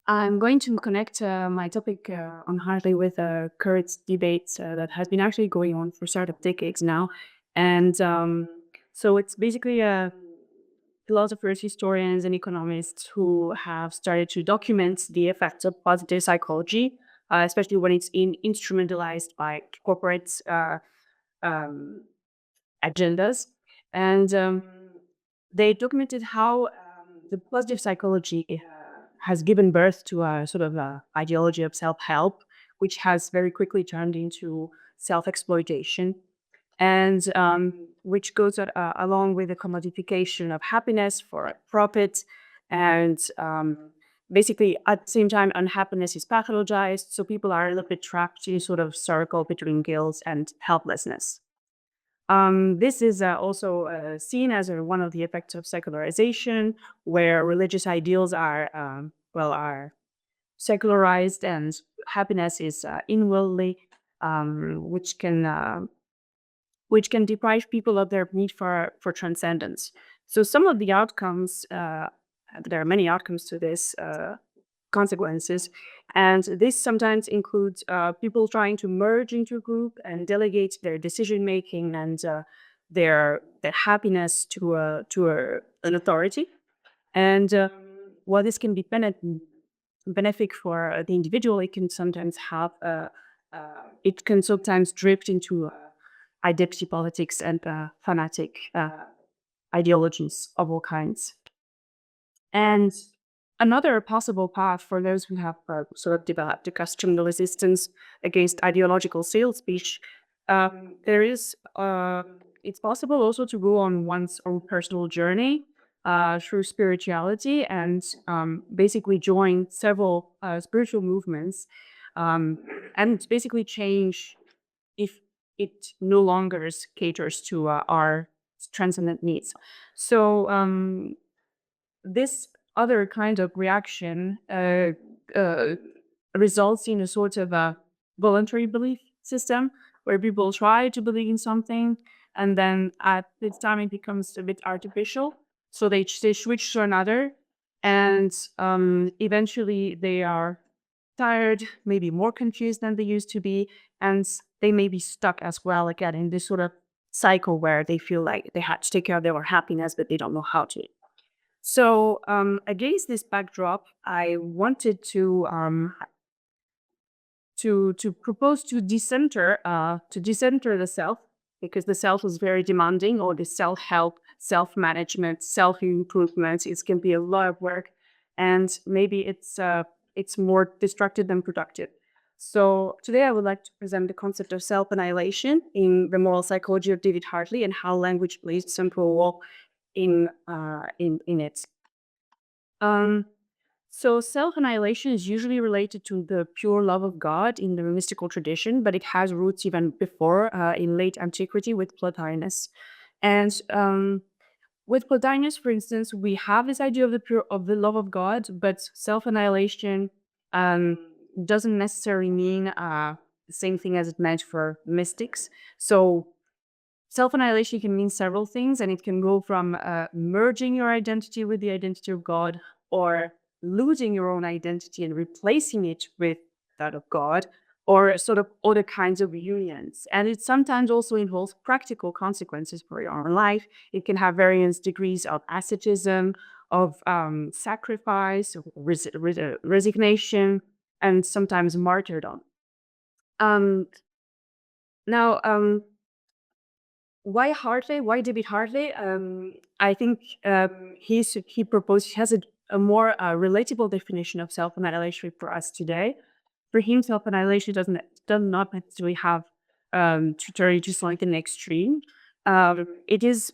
I'm going to connect my topic on Hartley with a current debate that has been actually going on for sort of decades now. And so it's basically philosophers, historians, and economists who have started to document the effects of positive psychology, especially when it's instrumentalized by corporate um, agendas. And they documented how the positive psychology has given birth to a sort of ideology of self-help, which has very quickly turned into self-exploitation, and which goes along with the commodification of happiness for profit. And basically, at the same time, unhappiness is pathologized. So people are a little bit trapped in a sort of circle between guilt and helplessness. This is also seen as one of the effects of secularization, where religious ideals are are secularized and happiness is inwardly, which can deprive people of their need for transcendence. So some of the outcomes, there are many outcomes to this. Consequences. And this sometimes includes people trying to merge into a group and delegate their decision making and their happiness to an authority. And while this can be benefic for the individual, it can sometimes drift into identity politics and fanatic ideologies of all kinds. And another possible path for those who have sort of developed a custom resistance against ideological sales speech, there is it's possible also to go on one's own personal journey through spirituality and basically join several spiritual movements and basically change if it no longer caters to our transcendent needs. So this other kind of reaction uh, results in a sort of a voluntary belief system where people try to believe in something and then at this time it becomes a bit artificial. So they switch to another and eventually they are tired, maybe more confused than they used to be, and they may be stuck as well again in this sort of cycle where they feel like they had to take care of their happiness, but they don't know how to. So, against this backdrop, I wanted to propose to decenter the self, because the self is very demanding, or the self-help, self-management, self-improvement. It can be a lot of work, and maybe it's more destructive than productive. So today I would like to present the concept of self-annihilation in the moral psychology of David Hartley and how language plays a central role in it. Um, so self-annihilation is usually related to the pure love of God in the mystical tradition, but it has roots even before in late antiquity with Plotinus. And with Plotinus, for instance, we have this idea of the love of God, but self-annihilation um, doesn't necessarily mean the same thing as it meant for mystics. So self-annihilation can mean several things, and it can go from merging your identity with the identity of God, or losing your own identity and replacing it with that of God, or sort of other kinds of unions. And it sometimes also involves practical consequences for your own life. It can have various degrees of asceticism, of sacrifice, of resignation, and sometimes martyrdom. Um, now, why Hartley? Why David Hartley? I think he has a more relatable definition of self-annihilation for us today. For him, self-annihilation does not necessarily have to turn to like an extreme. It is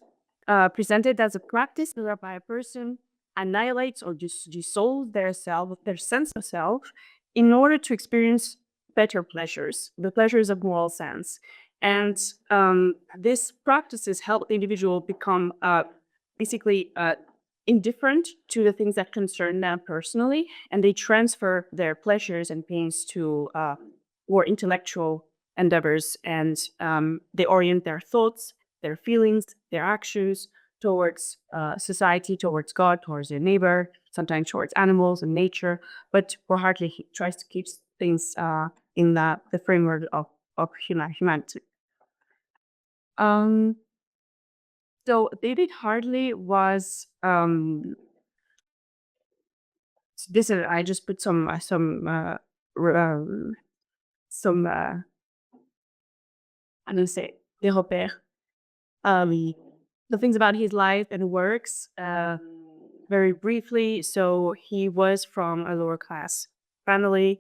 presented as a practice whereby a person annihilates or just dissolves their sense of self, in order to experience better pleasures, the pleasures of moral sense. And these practices help the individual become basically indifferent to the things that concern them personally, and they transfer their pleasures and pains to more intellectual endeavors, and they orient their thoughts, their feelings, their actions towards society, towards God, towards your neighbor, sometimes towards animals and nature. But for Hartley, he tries to keep things in the framework of humanity. Um, so David Hartley was this is I just put r- um, some I don't say des repères, um, the things about his life and works very briefly. So he was from a lower class family.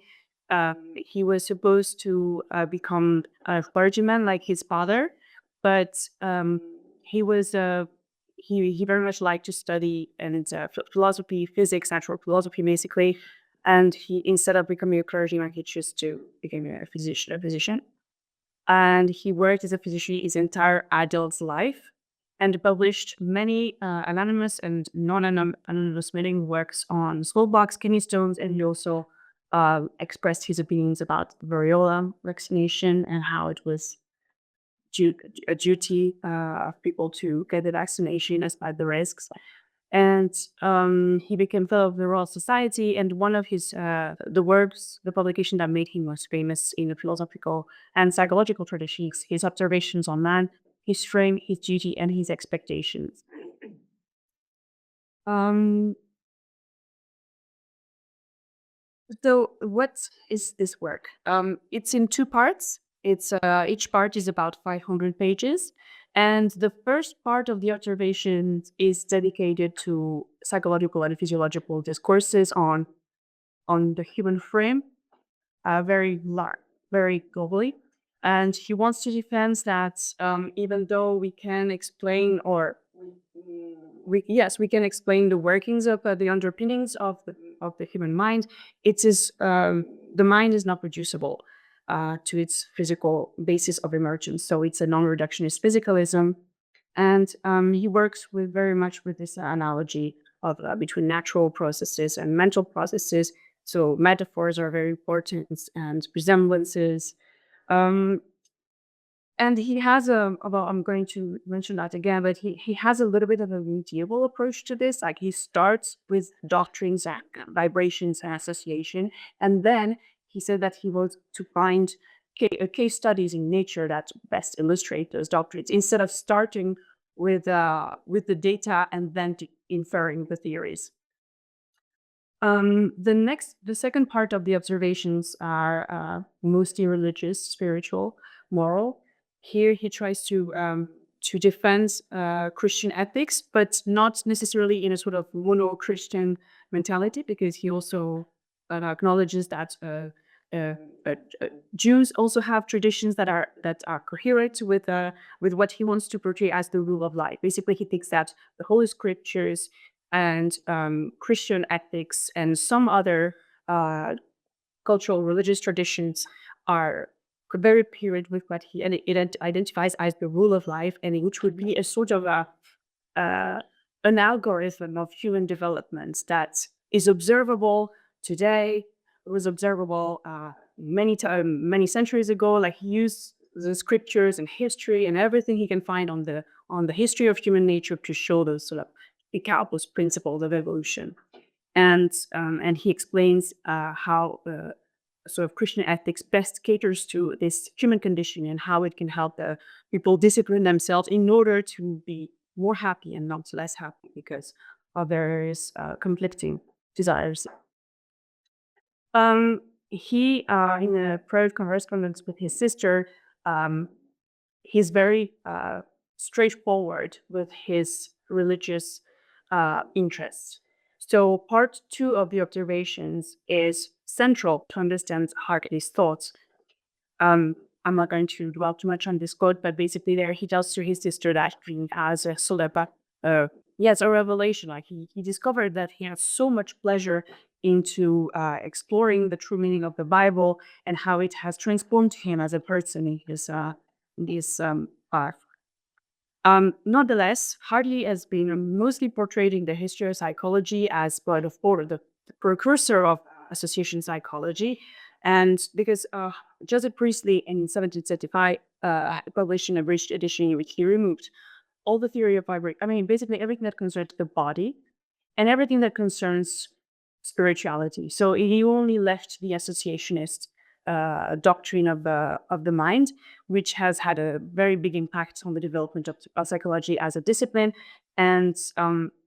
He was supposed to become a clergyman like his father, but he was he very much liked to study, and it's philosophy, physics, natural philosophy, basically. And he, instead of becoming a clergyman, he chose to become a physician. And he worked as a physician his entire adult life and published many anonymous and non-anonymous mailing works on smallpox, kidney stones, and he also expressed his opinions about variola vaccination and how it was a duty of people to get the vaccination despite the risks. And he became fellow of the Royal Society. And one of his the works, the publication that made him most famous in the philosophical and psychological traditions, his observations on man, his frame, his duty, and his expectations. Um, So what is this work? It's in two parts. It's each part is about 500 pages, and the first part of the observations is dedicated to psychological and physiological discourses on the human frame, very large, very globally. And he wants to defend that even though we can explain, or we yes, we can explain the workings of the underpinnings of the human mind. It is the mind is not reducible to its physical basis of emergence. So it's a non-reductionist physicalism, and he works with very much with this analogy of between natural processes and mental processes. So metaphors are very important and resemblances. Um, and he has a well, I'm going to mention that again, but he has a little bit of a medieval approach to this. Like he starts with doctrines and vibrations and association, and then he said that he was to find case studies in nature that best illustrate those doctrines instead of starting with the data and then inferring the theories. The second part of the observations are mostly religious, spiritual, moral. Here he tries to defend Christian ethics, but not necessarily in a sort of mono-Christian mentality, because he also acknowledges that uh, uh, Jews also have traditions that are coherent with what he wants to portray as the rule of life. Basically, he thinks that the Holy Scriptures and Christian ethics and some other uh, cultural religious traditions are very period with what he and it identifies as the rule of life, and which would be a sort of uh, an algorithm of human development that is observable today. It was observable many centuries ago. Like he used the scriptures and history and everything he can find on the history of human nature to show those sort of Ichabod's principles of evolution. And he explains how sort of Christian ethics best caters to this human condition and how it can help people discipline themselves in order to be more happy and not less happy because of various conflicting desires. He, in a private correspondence with his sister, um, he's very straightforward with his religious interests. So, part two of the observations is central to understand Hartley's thoughts. I'm not going to dwell too much on this quote, but basically, there he tells to his sister that he has a sort of yes, a revelation. Like he discovered that he has so much pleasure into exploring the true meaning of the Bible and how it has transformed him as a person in his path. Nonetheless, Hartley has been mostly portrayed in the history of psychology as part of or the precursor of association psychology. And because Joseph Priestley in 1775 published an abridged edition in which he removed all the theory of vibration. I mean, basically everything that concerns the body and everything that concerns spirituality. So he only left the associationist doctrine of the mind, which has had a very big impact on the development of psychology as a discipline. And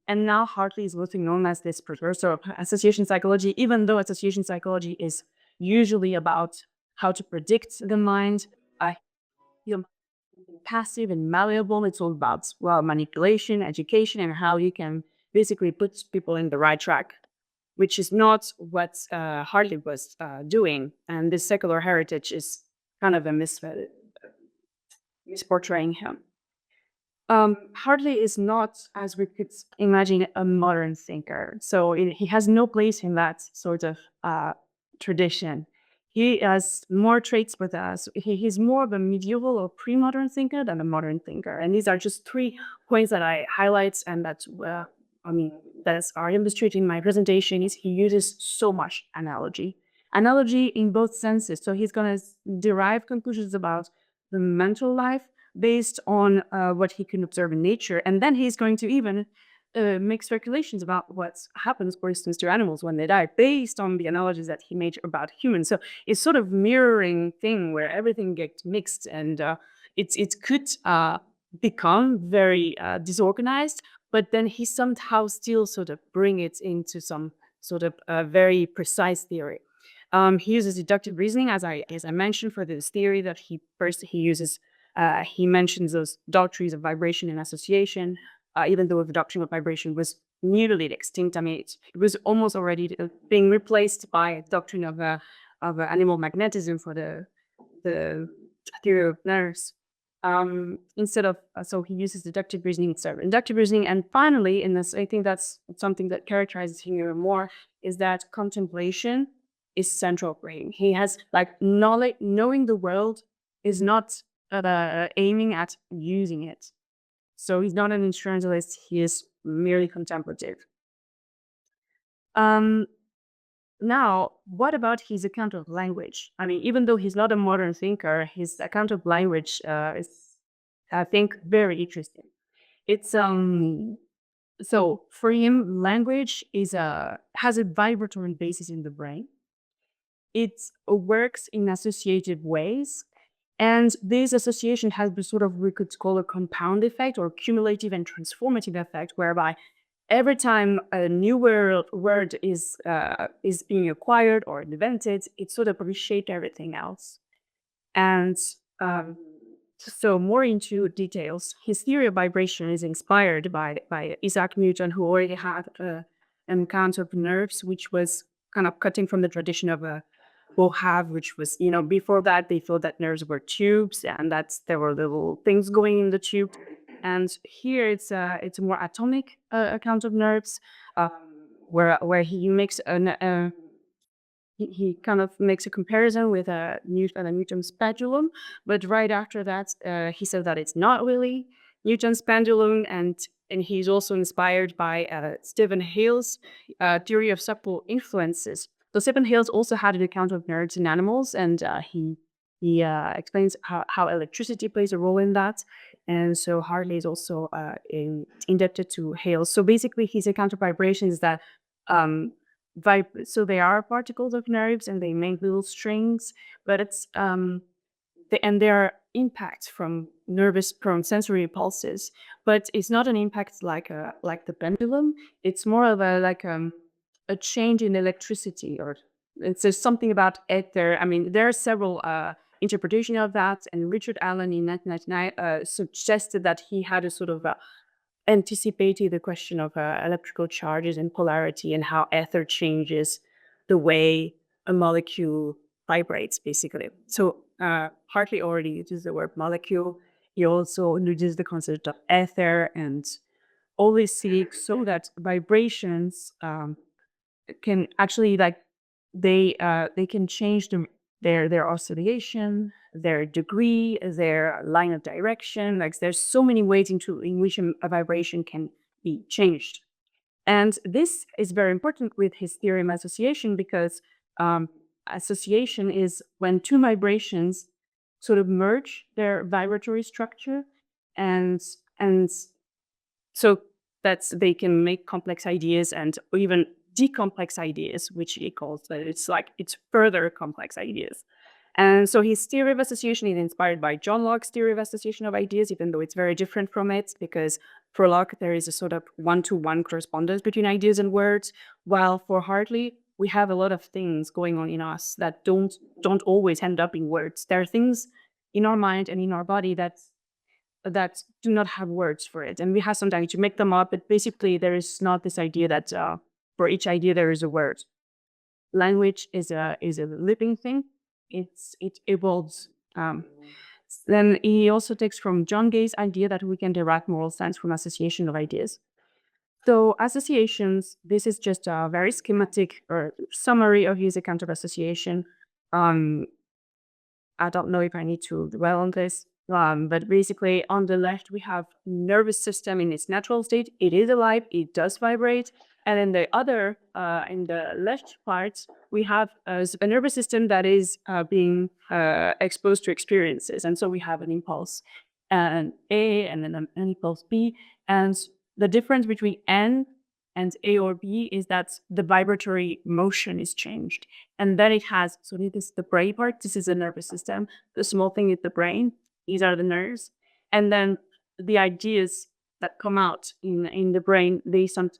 now Hartley is mostly known as this precursor of association psychology, even though association psychology is usually about how to predict the mind, uh, you know, passive and malleable. It's all about, well, manipulation, education, and how you can basically put people in the right track, which is not what Hartley was doing. And this secular heritage is kind of a misportraying him. Hartley is not, as we could imagine, a modern thinker. So he has no place in that sort of tradition. He has more traits with us. He's more of a medieval or pre-modern thinker than a modern thinker. And these are just 3 points that I highlight and that, I mean, that are illustrated in my presentation. Is he uses so much analogy in both senses. So he's going to derive conclusions about the mental life based on what he can observe in nature. And then he's going to even make speculations about what happens, for instance, to animals when they die, based on the analogies that he made about humans. So it's sort of mirroring thing where everything gets mixed, and it could become very disorganized, but then he somehow still sort of bring it into some sort of very precise theory. He uses deductive reasoning, as I mentioned, for this theory that he uses. He mentions those doctrines of vibration and association, even though the doctrine of vibration was nearly extinct. I mean, it was almost already being replaced by a doctrine of animal magnetism for the theory of nerves. Instead of so he uses deductive reasoning instead of inductive reasoning. And finally, in this, I think that's something that characterizes him even more, is that contemplation is central for him. He has like knowledge, knowing the world is not aiming at using it. So he's not an instrumentalist, he is merely contemplative. Now, what about his account of language? I mean, even though he's not a modern thinker, his account of language is, I think, very interesting. It's so for him, language has a vibratory basis in the brain. It works in associative ways. And this association has the sort of, we could call a compound effect or cumulative and transformative effect, whereby every time a new word is being acquired or invented, it sort of reshaped everything else. And so more into details, his theory of vibration is inspired by Isaac Newton, who already had an account of nerves, which was kind of cutting from the tradition of Bohav, which was, before that they thought that nerves were tubes and that there were little things going in the tube. And here it's a more atomic account of nerves, where he makes he kind of makes a comparison with a Newton's pendulum, but right after that, he said that it's not really Newton's pendulum, and he's also inspired by Stephen Hale's theory of subtle influences. So Stephen Hales also had an account of nerves in animals, and he explains how electricity plays a role in that. And so Hartley is also indebted to Hales. So basically, his account of vibration is that so they are particles of nerves and they make little strings, but it's and there are impacts from sensory pulses, but it's not an impact like the pendulum. It's more of a change in electricity, or it's just something about ether. I mean, there are several interpretations of that, and Richard Allen in 1999 suggested that he had a sort of anticipated the question of electrical charges and polarity and how ether changes the way a molecule vibrates, basically. So Hartley already uses the word molecule. He also uses the concept of ether and all these things, so that vibrations can actually they can change their oscillation, their degree, their line of direction. Like there's so many ways in which a vibration can be changed. And this is very important with his theorem association, because association is when two vibrations sort of merge their vibratory structure, and And so that's they can make complex ideas and even decomplex ideas, which he calls that it's further complex ideas. And so his theory of association is inspired by John Locke's theory of association of ideas, even though it's very different from it, because for Locke, there is a sort of one-to-one correspondence between ideas and words, while for Hartley, we have a lot of things going on in us that don't always end up in words. There are things in our mind and in our body that do not have words for it, and we have sometimes to make them up. But basically, there is not this idea that for each idea there is a word. Language is a living thing. It evolves. Then he also takes from John Gay's idea that we can derive moral sense from association of ideas. So associations, this is just a very schematic or summary of his account of association. Um, I don't know if I need to dwell on this, but basically on the left we have nervous system in its natural state. It is alive. It does vibrate. And in the other, in the left part, we have a nervous system that is being exposed to experiences. And so we have an impulse and A and then an impulse B. And the difference between N and A or B is that the vibratory motion is changed. And then it has, so this is the brain part, this is the nervous system. The small thing is the brain, these are the nerves. And then the ideas that come out in the brain, they sort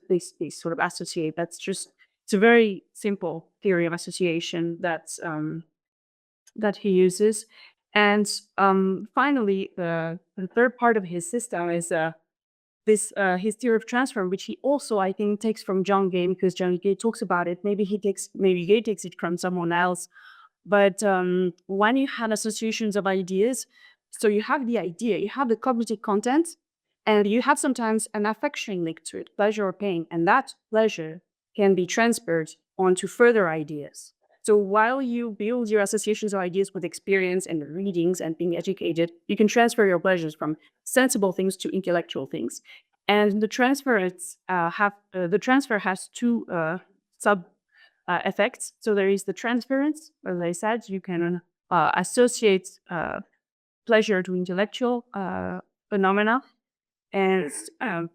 of associate. It's a very simple theory of association that he uses. And finally, the third part of his system is this his theory of transfer, which he also I think takes from John Gay, because John Gay talks about it. Maybe Gay takes it from someone else. But when you have associations of ideas, so you have the idea, you have the cognitive content, and you have sometimes an affection linked to it, pleasure or pain, and that pleasure can be transferred onto further ideas. So while you build your associations of ideas with experience and readings and being educated, you can transfer your pleasures from sensible things to intellectual things. And the transfer has two sub effects. So there is the transference, as I said, you can associate pleasure to intellectual phenomena and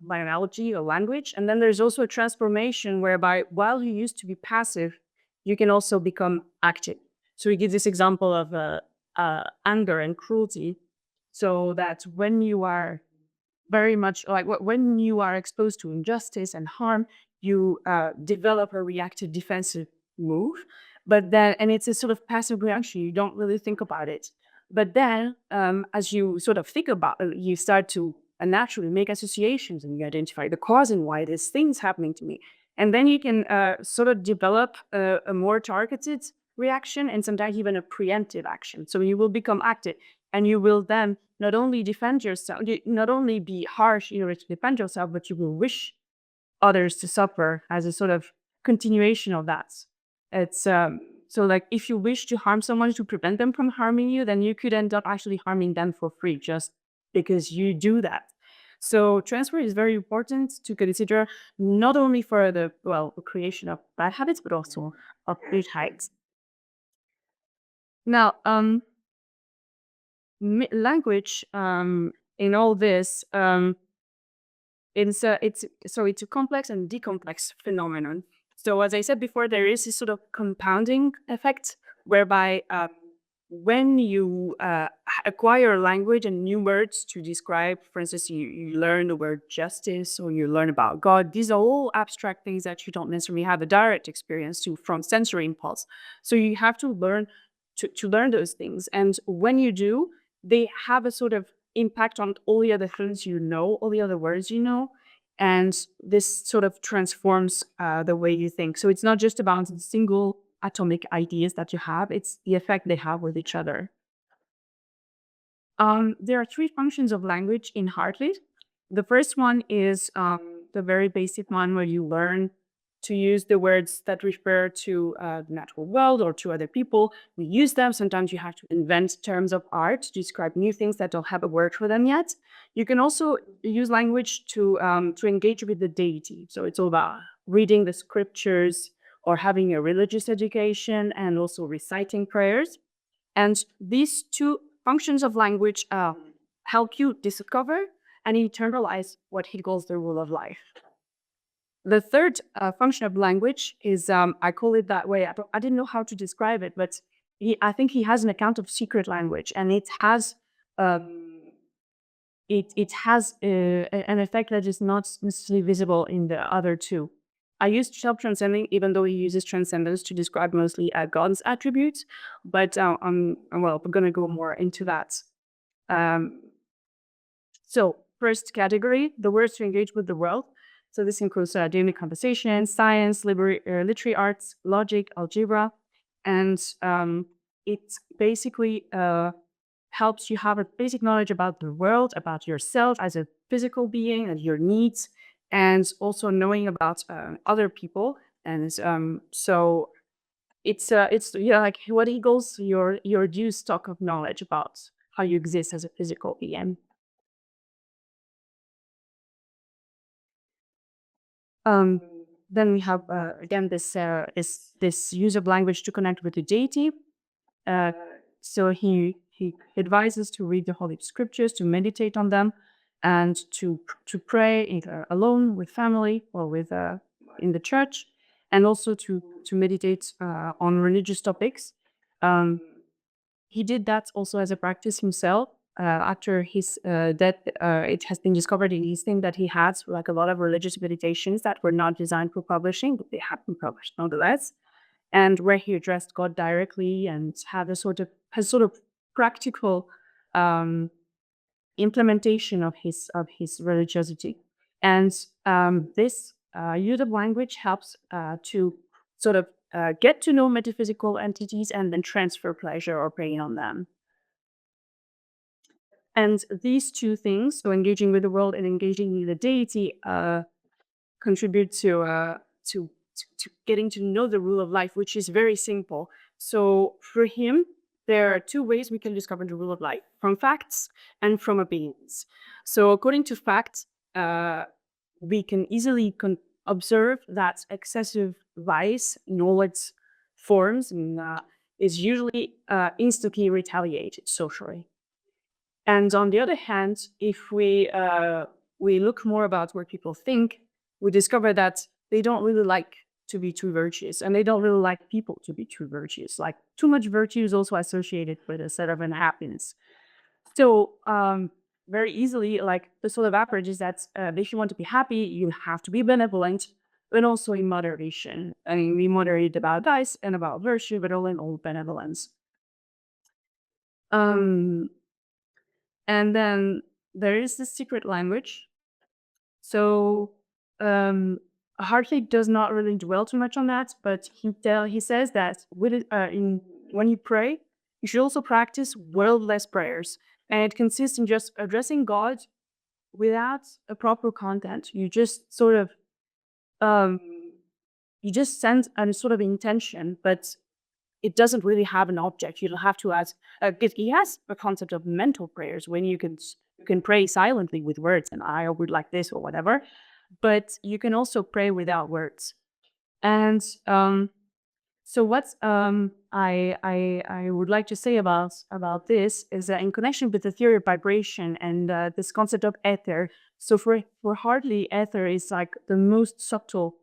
by analogy or language. And then there's also a transformation whereby while you used to be passive, you can also become active. So we give this example of anger and cruelty. So that when you are very much like when you are exposed to injustice and harm, you develop a reactive defensive move. But then, and it's a sort of passive reaction, you don't really think about it. But then, as you sort of think about it, you start to naturally make associations and you identify the cause and why this thing's happening to me. And then you can sort of develop a more targeted reaction and sometimes even a preemptive action. So you will become active and you will then not only defend yourself, not only be harsh in order to defend yourself, but you will wish others to suffer as a sort of continuation of that. It's so like if you wish to harm someone to prevent them from harming you, then you could end up actually harming them for free just because you do that. So transfer is very important to consider, not only for the creation of bad habits, but also of good habits. Now, language in all this, it's a complex and decomplex phenomenon. So as I said before, there is this sort of compounding effect whereby when you acquire language and new words to describe, for instance, you learn the word justice or you learn about God. These are all abstract things that you don't necessarily have a direct experience to from sensory impulse. So you have to learn to learn those things. And when you do, they have a sort of impact on all the other things you know, all the other words you know. And this sort of transforms the way you think. So it's not just about single atomic ideas that you have, it's the effect they have with each other. There are three functions of language in Hartley. The first one is the very basic one where you learn to use the words that refer to the natural world or to other people. We use them. Sometimes you have to invent terms of art to describe new things that don't have a word for them yet. You can also use language to engage with the deity. So it's all about reading the scriptures or having a religious education and also reciting prayers. And these two functions of language help you discover and internalize what he calls the rule of life. The third function of language is, I call it that way. I didn't know how to describe it, but I think he has an account of secret language, and um, it has an effect that is not necessarily visible in the other two. I used self-transcending, even though he uses transcendence to describe mostly God's attributes, but we're going to go more into that. Um, so first category, the words to engage with the world. So this includes daily conversation, science, literary arts, logic, algebra, and it basically helps you have a basic knowledge about the world, about yourself as a physical being and your needs, and also knowing about other people. And so it's like what equals your due stock of knowledge about how you exist as a physical being. Um, then we have again this use of language to connect with the deity. Uh, so he advises to read the Holy Scriptures, to meditate on them, and to pray either alone with family or with in the church, and also to meditate on religious topics. Um, he did that also as a practice himself. After his death, it has been discovered in his thing that he had like a lot of religious meditations that were not designed for publishing, but they have been published nonetheless, and where he addressed God directly and had a sort of practical um, implementation of his religiosity. And this use of language helps to sort of get to know metaphysical entities and then transfer pleasure or pain on them. And these two things, so engaging with the world and engaging with the deity, contribute to getting to know the rule of life, which is very simple. So for him, there are two ways we can discover the rule of life: from facts and from opinions. So according to facts, we can easily observe that excessive vice in all its forms is usually instantly retaliated socially. And on the other hand, if we look more about what people think, we discover that they don't really like to be too virtuous, and they don't really like people to be too virtuous. Like too much virtue is also associated with a set of unhappiness. So very easily, like the sort of average is that if you want to be happy, you have to be benevolent, but also in moderation. I mean, we moderate about vice and about virtue, but all in all benevolence. Um, And then there is the secret language. So Hartley does not really dwell too much on that, but he says that when you pray, you should also practice wordless prayers, and it consists in just addressing God without a proper content. You just sort of um, you just send a sort of intention, but it doesn't really have an object. You don't have to ask. He has a concept of mental prayers when you can pray silently with words, and I would like this or whatever. But you can also pray without words. And so what I would like to say about this is that in connection with the theory of vibration and this concept of ether. So for Hartley, ether is like the most subtle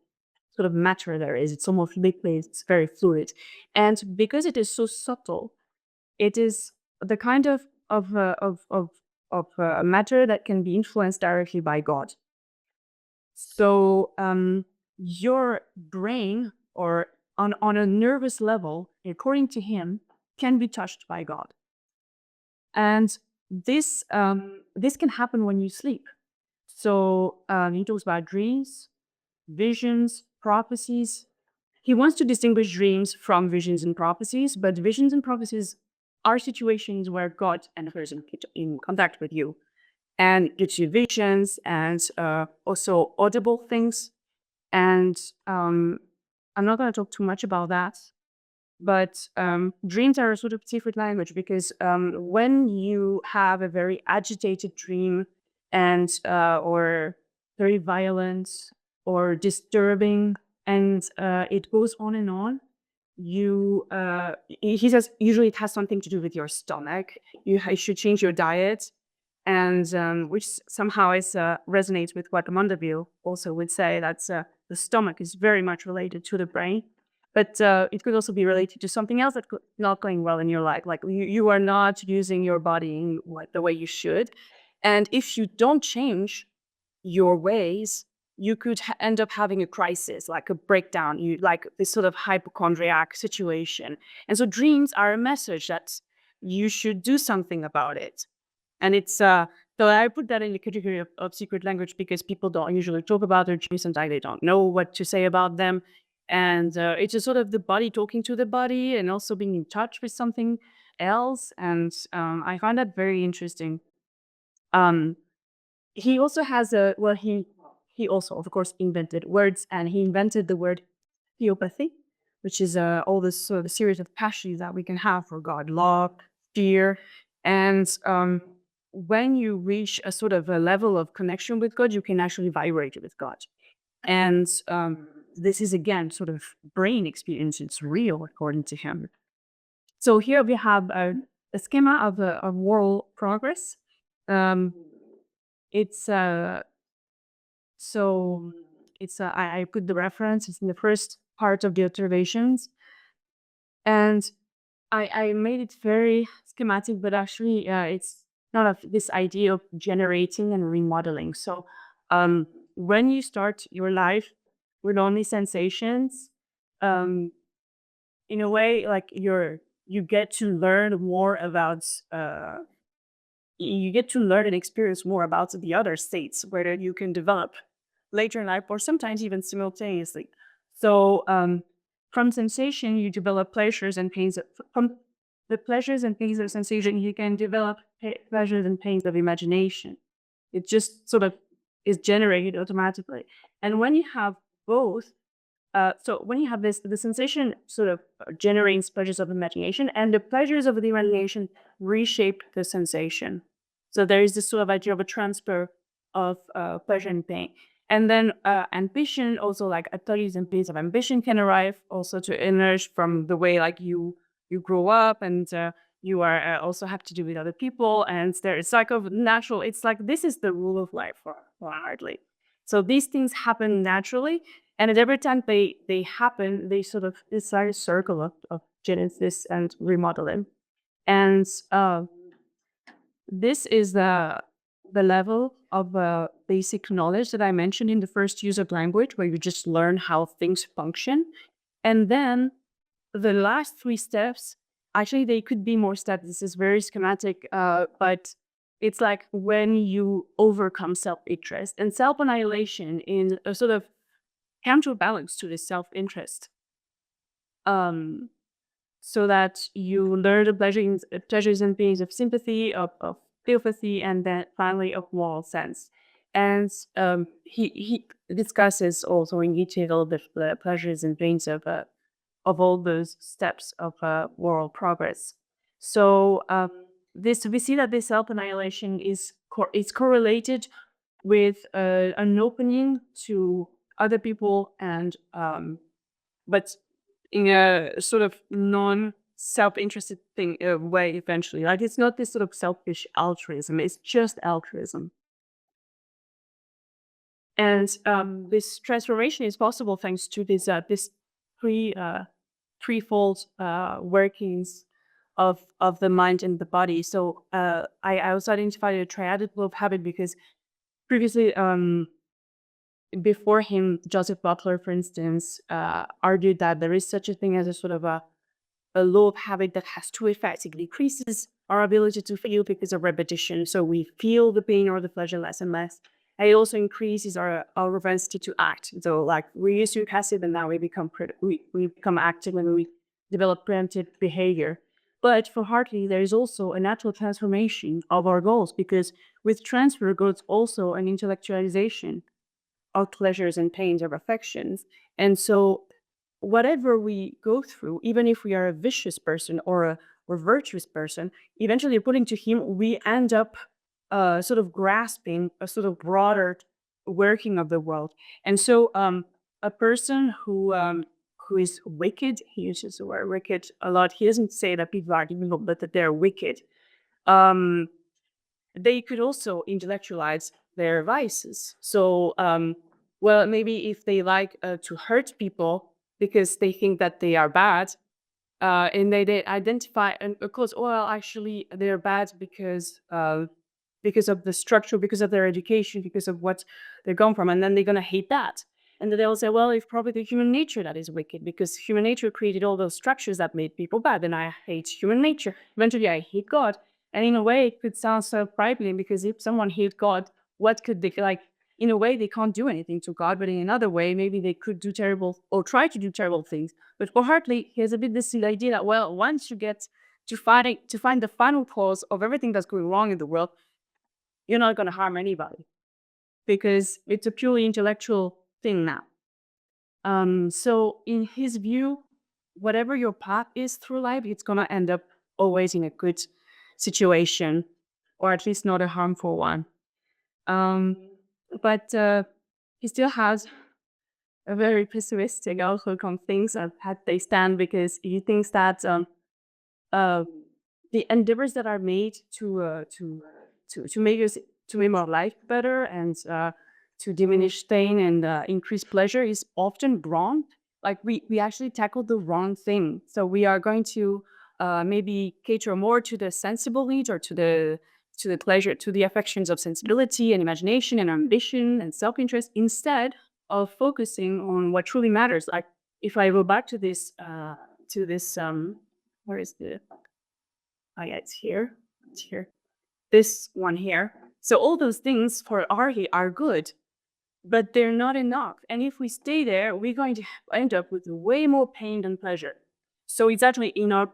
sort of matter there is. It's almost liquid. It's very fluid, and because it is so subtle, it is the kind of matter that can be influenced directly by God. So your brain, or on a nervous level, according to him, can be touched by God, and this can happen when you sleep. So he talks about dreams, visions, prophecies. He wants to distinguish dreams from visions and prophecies, but visions and prophecies are situations where God enters in contact with you and gives you visions and also audible things. And I'm not going to talk too much about that, but dreams are a sort of secret language because when you have a very agitated dream and or very violent or disturbing, and it goes on, he says usually it has something to do with your stomach. You should change your diet, and which somehow is resonates with what Mondeville also would say, that the stomach is very much related to the brain, but it could also be related to something else that could not going well in your life, like you are not using your body in the way you should, and if you don't change your ways, you could end up having a crisis, like a breakdown, you like this sort of hypochondriac situation. And so dreams are a message that you should do something about it. And it's so I put that in the category of secret language because people don't usually talk about their dreams, and they don't know what to say about them. And it's just sort of the body talking to the body and also being in touch with something else. And I find that very interesting. Um, he also has a well, he also, of course, invented words, and he invented the word theopathy, which is all this sort of series of passions that we can have for God: love, fear, and when you reach a sort of a level of connection with God, you can actually vibrate with God. And this is again sort of brain experience; it's real according to him. So here we have a schema of moral progress. Um, it's so it's I put the reference. It's in the first part of the observations, and I made it very schematic, but actually it's not of this idea of generating and remodeling. So when you start your life with only sensations, um, in a way, like you get to learn more about you get to learn and experience more about the other states where you can develop later in life or sometimes even simultaneously. So from sensation, you develop pleasures and pains. From the pleasures and pains of sensation, you can develop pleasures and pains of imagination. It just sort of is generated automatically. And when you have both, so when you have this, the sensation sort of generates pleasures of imagination, and the pleasures of the imagination reshape the sensation. So there is this sort of idea of a transfer of pleasure and pain. And then ambition, also like abilities and pains of ambition can arrive also to emerge from the way like you grow up, and you are also have to do with other people, and there is like of natural. It's like this is the rule of life for Hartley. So these things happen naturally, and at every time they happen, they sort of decide a circle of genesis and remodeling. And this is the level of basic knowledge that I mentioned in the first use of language, where you just learn how things function. And then the last three steps, actually, they could be more steps. This is very schematic, but it's like when you overcome self-interest and self-annihilation in a sort of counterbalance to this self-interest, um, so that you learn the pleasures and pains of sympathy, of empathy, and then finally of moral sense. And he discusses also in detail the pleasures and pains of all those steps of moral progress. So this we see that this self-annihilation is correlated with an opening to other people, and but in a sort of non self-interested thing way eventually. Like it's not this sort of selfish altruism, it's just altruism. And this transformation is possible thanks to this three threefold workings of the mind and the body. So I also identified a triadic law of habit because previously, before him, Joseph Butler, for instance, argued that there is such a thing as a sort of a law of habit that has two effects. It decreases our ability to feel because of repetition. So we feel the pain or the pleasure less and less. And it also increases our propensity to act. So like we used to be passive and now we become active when we develop preemptive behavior. But for Hartley, there is also a natural transformation of our goals, because with transfer goes also an intellectualization of pleasures and pains of affections. And so whatever we go through, even if we are a vicious person or a or virtuous person, eventually according to him, we end up sort of grasping a sort of broader working of the world. And so a person who is wicked, he uses the word wicked a lot. He doesn't say that people are evil, but that they're wicked. Um, they could also intellectualize their vices. So, well, maybe if they like to hurt people because they think that they are bad, and they identify, and of course, well, actually, they're bad because of the structure, because of their education, because of what they're gone from, and then they're gonna hate that. And then they'll say, well, it's probably the human nature that is wicked because human nature created all those structures that made people bad, and I hate human nature. Eventually, I hate God. And in a way, it could sound so frightening because if someone hates God, what could they like? In a way, they can't do anything to God, but in another way, maybe they could do terrible or try to do terrible things. But for Hartley, he has a bit this idea that, well, once you get to find the final cause of everything that's going wrong in the world, you're not going to harm anybody because it's a purely intellectual thing now. So in his view, whatever your path is through life, it's going to end up always in a good situation, or at least not a harmful one. Um, but he still has a very pessimistic outlook on things at they stand because he thinks that uh, the endeavors that are made to make us to make our life better and to diminish pain and increase pleasure is often wrong. Like we actually tackled the wrong thing. So we are going to maybe cater more to the sensible needs or to the pleasure, to the affections of sensibility and imagination and ambition and self-interest instead of focusing on what truly matters. Like if I go back to this where is the oh yeah, it's here. It's here. This one here. So all those things for Arhi are good, but they're not enough. And if we stay there, we're going to end up with way more pain than pleasure. So it's actually in our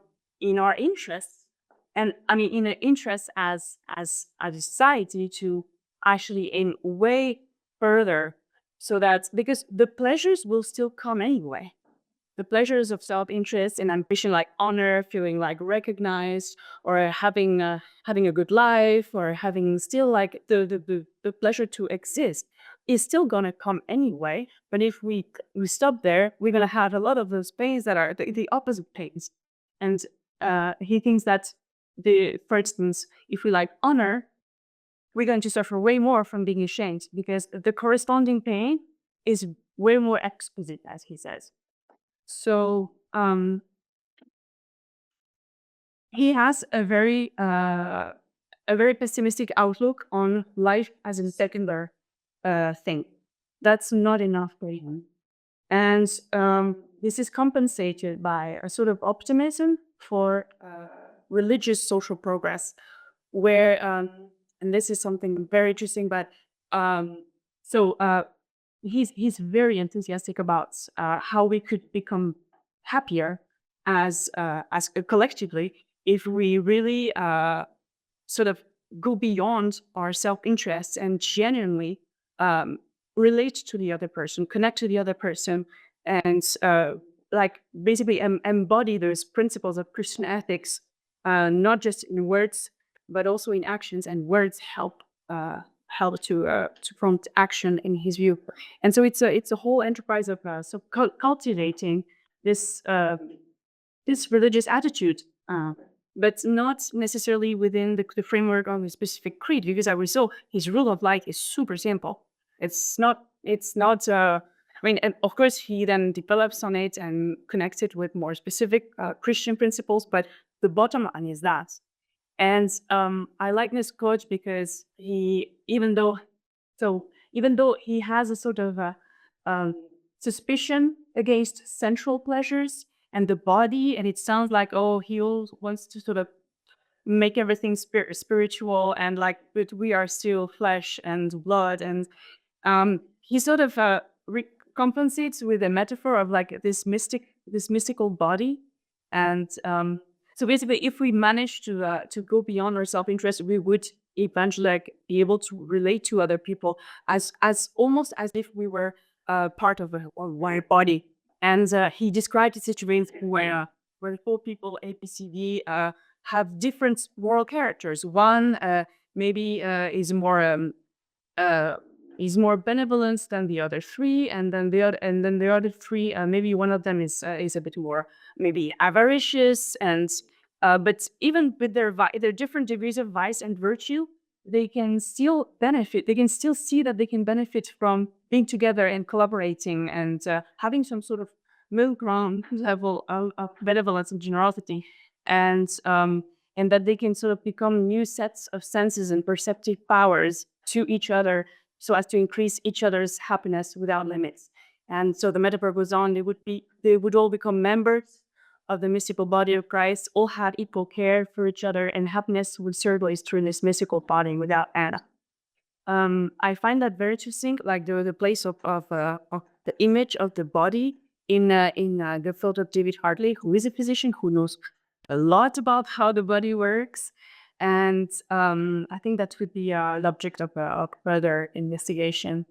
interests, and I mean in the interest as a society to actually aim way further, so that because the pleasures will still come anyway, the pleasures of self-interest and ambition, like honor, feeling like recognized, or having a good life, or having still like the pleasure to exist, is still gonna come anyway. But if we stop there, we're gonna have a lot of those pains that are the opposite pains. And he thinks that for instance, if we like honor, we're going to suffer way more from being ashamed because the corresponding pain is way more exquisite, as he says. So he has a very pessimistic outlook on life as a secular thing. That's not enough for him, and this is compensated by a sort of optimism for religious social progress, where and this is something very interesting. But so he's very enthusiastic about how we could become happier as collectively if we really sort of go beyond our self-interest and genuinely um, relate to the other person, connect to the other person, and like basically embody those principles of Christian ethics, not just in words but also in actions. And words help to prompt action in his view. And so it's a whole enterprise of cultivating this this religious attitude, but not necessarily within the framework of a specific creed. Because I was so his rule of life is super simple. It's not. It's not. I mean, and of course, he then develops on it and connects it with more specific Christian principles. But the bottom line is that. And I like this quote because even though he has a sort of um, suspicion against sensual pleasures and the body, and it sounds like, oh, he wants to sort of make everything spiritual, and like, but we are still flesh and blood. And he sort of compensates with a metaphor of like this mystical body. And so basically, if we manage to go beyond our self-interest, we would eventually like be able to relate to other people as almost as if we were part of a one body. And he described a situation where four people ABCD have different moral characters. One maybe uh, is more benevolent than the other three, and then the other three, maybe one of them is a bit more maybe avaricious. And but even with their different degrees of vice and virtue, they can still benefit. They can still see that they can benefit from being together and collaborating and having some sort of middle ground level of benevolence and generosity, and and that they can sort of become new sets of senses and perceptive powers to each other, so as to increase each other's happiness without limits. And so the metaphor goes on, they would all become members of the mystical body of Christ, all had equal care for each other, and happiness would circulate through this mystical body without end. I find that very interesting, like the place of the image of the body in the thought of David Hartley, who is a physician who knows a lot about how the body works, and I think that would be the object of further investigation.